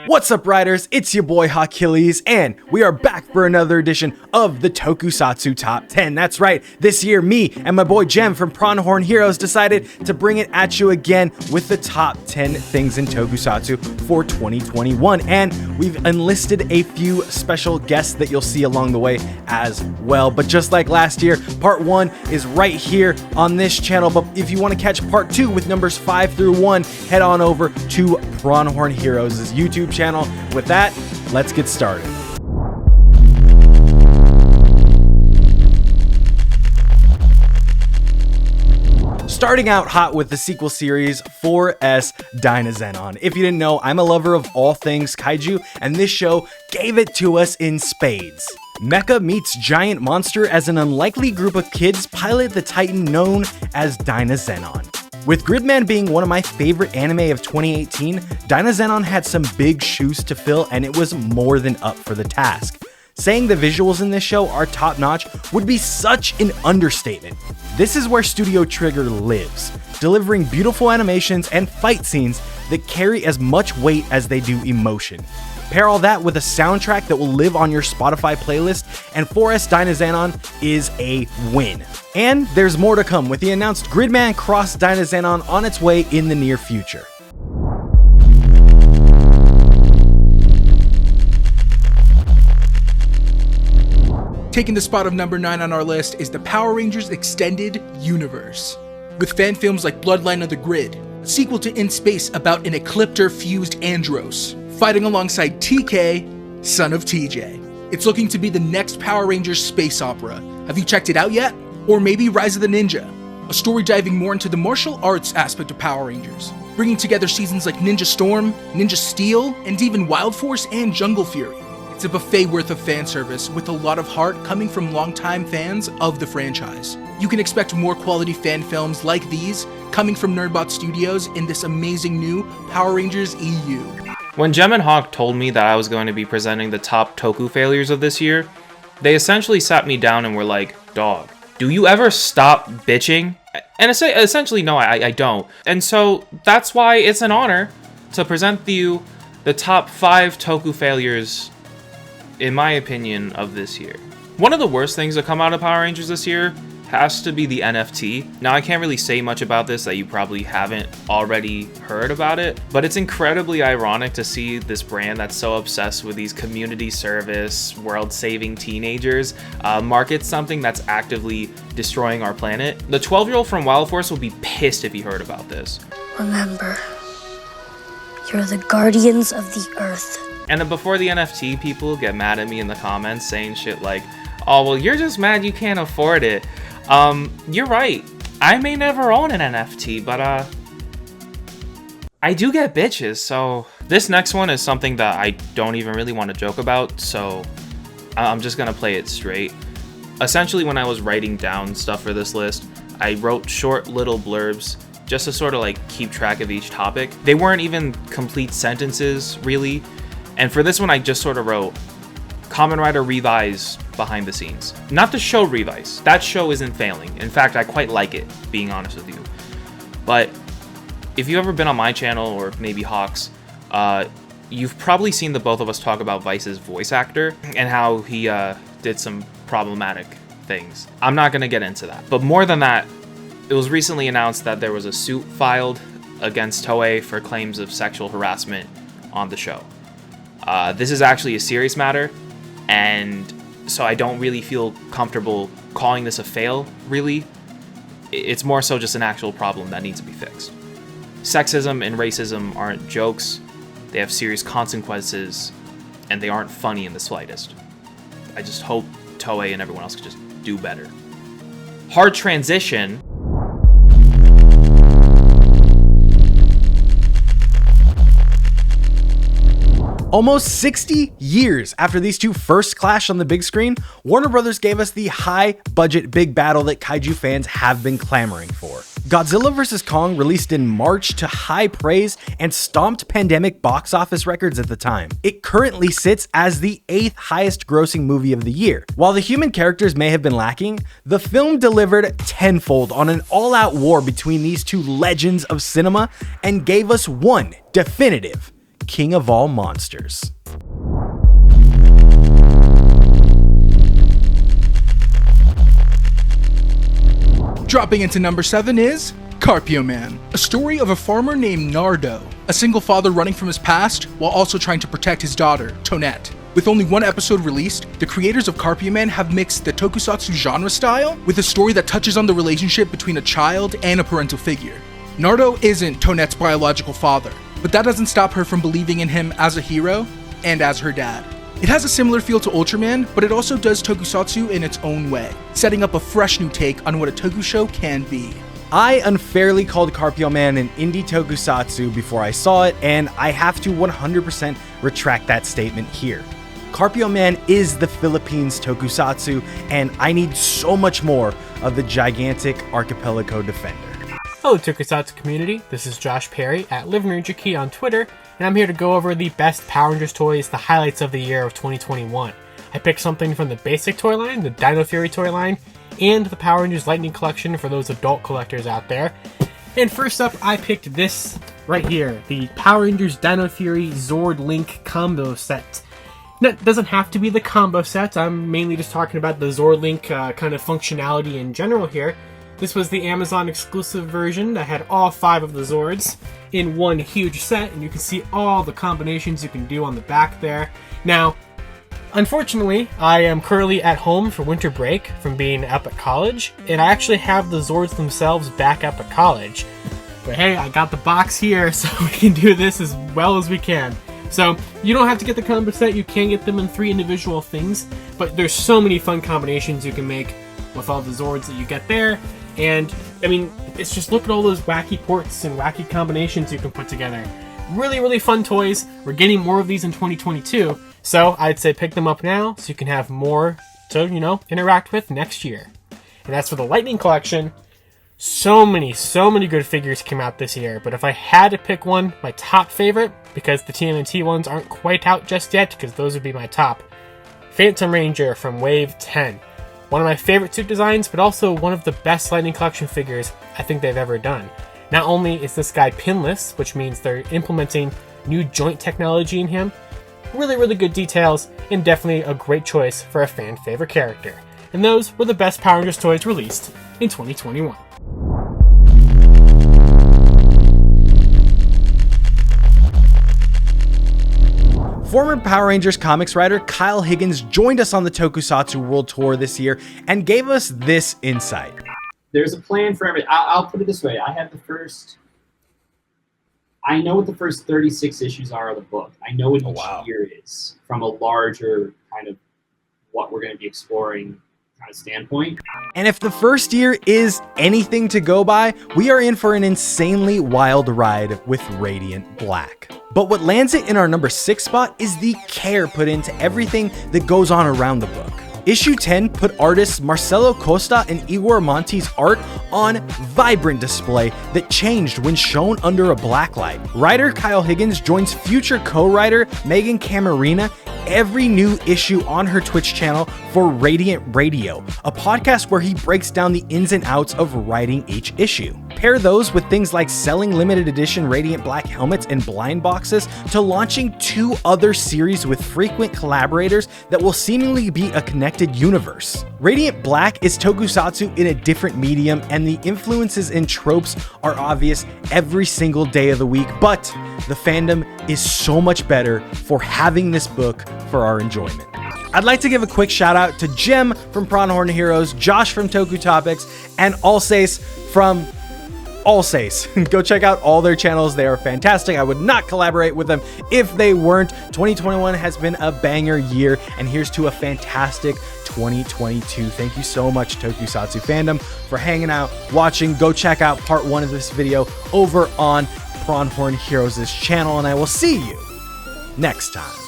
What's up, riders? It's your boy Achilles, and we are back for another edition of the Tokusatsu Top 10. That's right, this year me and my boy Jem from Pronghorn Heroes decided to bring it at you again with the top 10 things in Tokusatsu for 2021. And we've enlisted a few special guests that you'll see along the way as well. But just like last year, part 1 is right here on this channel. But if you want to catch part 2 with numbers 5 through 1, head on over to Pronghorn Heroes' YouTube channel. With that, let's get started. Starting out hot with the sequel series, SSSS.Dynazenon. If you didn't know, I'm a lover of all things kaiju, and this show gave it to us in spades. Mecha meets giant monster as an unlikely group of kids pilot the titan known as Dynazenon. With Gridman being one of my favorite anime of 2018, Dynazenon had some big shoes to fill, and it was more than up for the task. Saying the visuals in this show are top-notch would be such an understatement. This is where Studio Trigger lives, delivering beautiful animations and fight scenes that carry as much weight as they do emotion. Pair all that with a soundtrack that will live on your Spotify playlist, and SSSS.Dynazenon is a win. And there's more to come with the announced Gridman Cross Dynazenon on its way in the near future. Taking the spot of number 9 on our list is the Power Rangers Extended Universe. With fan films like Bloodline of the Grid, a sequel to In Space about an Ecliptor-fused Andros, fighting alongside TK, son of TJ. It's looking to be the next Power Rangers space opera. Have you checked it out yet? Or maybe Rise of the Ninja, a story diving more into the martial arts aspect of Power Rangers, bringing together seasons like Ninja Storm, Ninja Steel, and even Wild Force and Jungle Fury. It's a buffet worth of fan service with a lot of heart coming from longtime fans of the franchise. You can expect more quality fan films like these coming from Nerdbot Studios in this amazing new Power Rangers EU. When Jem and Hawk told me that I was going to be presenting the top Toku failures of this year, they essentially sat me down and were like, "Dog, do you ever stop bitching?" And essentially, no, I don't. And so that's why it's an honor to present you the top 5 Toku failures, in my opinion, of this year. One of the worst things to come out of Power Rangers this year has to be the NFT. Now, I can't really say much about this that you probably haven't already heard about it, but it's incredibly ironic to see this brand that's so obsessed with these community service, world-saving teenagers market something that's actively destroying our planet. The 12-year-old from Wild Force will be pissed if he heard about this. Remember, you're the guardians of the earth. And then before the NFT people get mad at me in the comments saying shit like, "Oh, well, you're just mad you can't afford it." You're right. I may never own an NFT, but I do get bitches, so this next one is something that I don't even really want to joke about, so I'm just gonna play it straight. Essentially, when I was writing down stuff for this list, I wrote short little blurbs just to sort of like keep track of each topic. They weren't even complete sentences, really. And for this one, I just sort of wrote Kamen Rider Revise behind the scenes. Not the show Revise. That show isn't failing. In fact, I quite like it, being honest with you. But if you've ever been on my channel, or maybe Hawk's, you've probably seen the both of us talk about Vice's voice actor and how he did some problematic things. I'm not going to get into that. But more than that, it was recently announced that there was a suit filed against Toei for claims of sexual harassment on the show. This is actually a serious matter, and so I don't really feel comfortable calling this a fail, really. It's more so just an actual problem that needs to be fixed. Sexism and racism aren't jokes, they have serious consequences, and they aren't funny in the slightest. I just hope Toei and everyone else could just do better. Hard transition. Almost 60 years after these two first clashed on the big screen, Warner Bros. Gave us the high-budget big battle that kaiju fans have been clamoring for. Godzilla vs. Kong released in March to high praise and stomped pandemic box office records at the time. It currently sits as the 8th highest grossing movie of the year. While the human characters may have been lacking, the film delivered tenfold on an all-out war between these two legends of cinema and gave us one definitive king of all monsters. Dropping into number 7 is Carpio Man, a story of a farmer named Nardo, a single father running from his past while also trying to protect his daughter, Tonette. With only one episode released, the creators of Carpio Man have mixed the Tokusatsu genre style with a story that touches on the relationship between a child and a parental figure. Nardo isn't Tonette's biological father, but that doesn't stop her from believing in him as a hero and as her dad. It has a similar feel to Ultraman, but it also does Tokusatsu in its own way, setting up a fresh new take on what a Toku show can be. I unfairly called Carpio Man an indie tokusatsu before I saw it, and I have to 100% retract that statement here. Carpio Man is the Philippines tokusatsu, and I need so much more of the gigantic archipelago defender. Hello Tokusatsu community, this is Josh Perry at LiveNinjaKey on Twitter, and I'm here to go over the best Power Rangers toys, the highlights of the year of 2021. I picked something from the basic toy line, the Dino Fury toy line, and the Power Rangers Lightning Collection for those adult collectors out there. And first up, I picked this right here, the Power Rangers Dino Fury Zord Link combo set. That doesn't have to be the combo set, I'm mainly just talking about the Zord Link kind of functionality in general here. This was the Amazon exclusive version that had all 5 of the Zords in one huge set, and you can see all the combinations you can do on the back there. Now, unfortunately, I am currently at home for winter break from being up at college, and I actually have the Zords themselves back up at college. But hey, I got the box here, so we can do this as well as we can. So, you don't have to get the combo set, you can get them in 3 individual things, but there's so many fun combinations you can make with all the Zords that you get there. And, I mean, it's just look at all those wacky ports and wacky combinations you can put together. Really, really fun toys. We're getting more of these in 2022. So, I'd say pick them up now so you can have more to, interact with next year. And as for the Lightning Collection, so many good figures came out this year. But if I had to pick one, my top favorite, because the TMNT ones aren't quite out just yet, because those would be my top, Phantom Ranger from Wave 10. One of my favorite suit designs, but also one of the best Lightning Collection figures I think they've ever done. Not only is this guy pinless, which means they're implementing new joint technology in him, really, really good details, and definitely a great choice for a fan favorite character. And those were the best Power Rangers toys released in 2021. Former Power Rangers comics writer Kyle Higgins joined us on the Tokusatsu World Tour this year and gave us this insight. There's a plan for everything. I'll put it this way. I know what the first 36 issues are of the book. I know what each year is from a larger kind of what we're going to be exploring kind of standpoint. And if the first year is anything to go by, we are in for an insanely wild ride with Radiant Black. But what lands it in our number 6 spot is the care put into everything that goes on around the book. Issue 10 put artists Marcelo Costa and Igor Monti's art on vibrant display that changed when shown under a black light. Writer Kyle Higgins joins future co-writer Megan Camarena every new issue on her Twitch channel for Radiant Radio, a podcast where he breaks down the ins and outs of writing each issue. Pair those with things like selling limited edition Radiant Black helmets and blind boxes to launching 2 other series with frequent collaborators that will seemingly be a connected universe. Radiant Black is tokusatsu in a different medium, and the influences and tropes are obvious every single day of the week, but the fandom is so much better for having this book for our enjoyment. I'd like to give a quick shout out to Jim from Pronghorn Heroes, Josh from Toku Topics, and Alsace from Alsace. Go check out all their channels. They are fantastic. I would not collaborate with them if they weren't. 2021 has been a banger year, and here's to a fantastic 2022. Thank you so much, Tokusatsu fandom, for hanging out, watching. Go check out part 1 of this video over on Pronghorn Heroes' channel, and I will see you next time.